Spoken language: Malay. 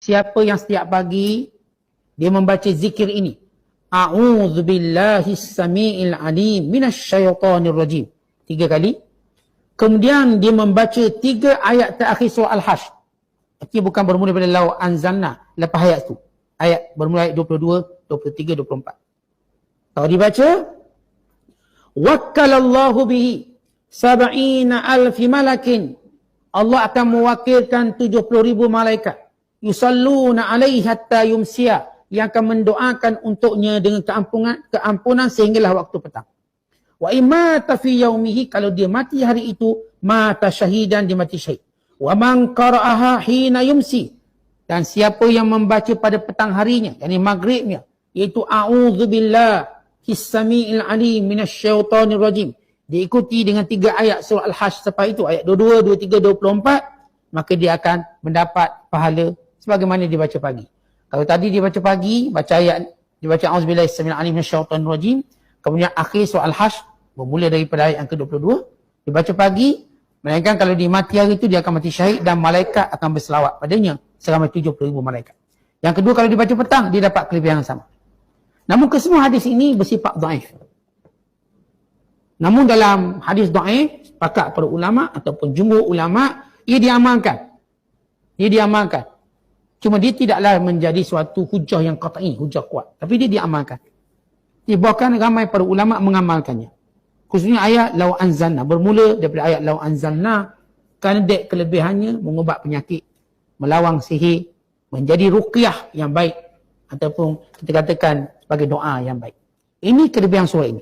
siapa yang setiap pagi dia membaca zikir ini, a'udzubillahis samiil alim minasyaitonir rajim, 3 kali. Kemudian dia membaca 3 ayat terakhir surah Al-Hasyr. Artinya bukan bermula daripada law anzalna, lepas ayat tu. Ayat bermula ayat 22, 23, 24. Kalau dibaca, wakkalallahu bihi sab'ina alfi malakin, Allah akan mewakilkan 70,000 malaikat, yusalluna alaihi hatta yumsiya, yang akan mendoakan untuknya dengan keampunan sehinggalah waktu petang. Wa imata fi yaumihi, kalau dia mati hari itu, mata syahidan, dia mati syahid. Wa man qara'aha hina yumsi, dan siapa yang membaca pada petang harinya, yakni maghribnya, iaitu a'udzubillahi samiil alim minasyaitonir rajim, diikuti dengan 3 ayat surah Al-Hasyr sampai itu, ayat 22, 23, 24, maka dia akan mendapat pahala sebagaimana dia baca pagi. Kalau tadi dia baca pagi, baca ayat, dia baca a'udzubillahi samiil alim minasyaitonir rajim, kemudian akhir surah Al-Hasyr bermula daripada ayat yang ke-22, dia baca pagi, melainkan kalau dia mati hari itu, dia akan mati syahid dan malaikat akan berselawat padanya seramai 70,000 malaikat. Yang kedua, kalau dia baca petang, dia dapat kelebihan yang sama. Namun kesemua hadis ini bersifat dhaif. Namun dalam hadis dhaif, sepakat para ulama ataupun jumhur ulama, ia diamalkan. Ia diamalkan. Cuma dia tidaklah menjadi suatu hujah yang qat'i, hujah kuat. Tapi dia diamalkan. Bahkan ramai para ulama mengamalkannya. Khususnya ayat law anzalna, bermula daripada ayat law anzalna, kerana dek kelebihannya mengubat penyakit, melawang sihir, menjadi ruqyah yang baik, ataupun kita katakan sebagai doa yang baik. Ini kelebihan surah ini.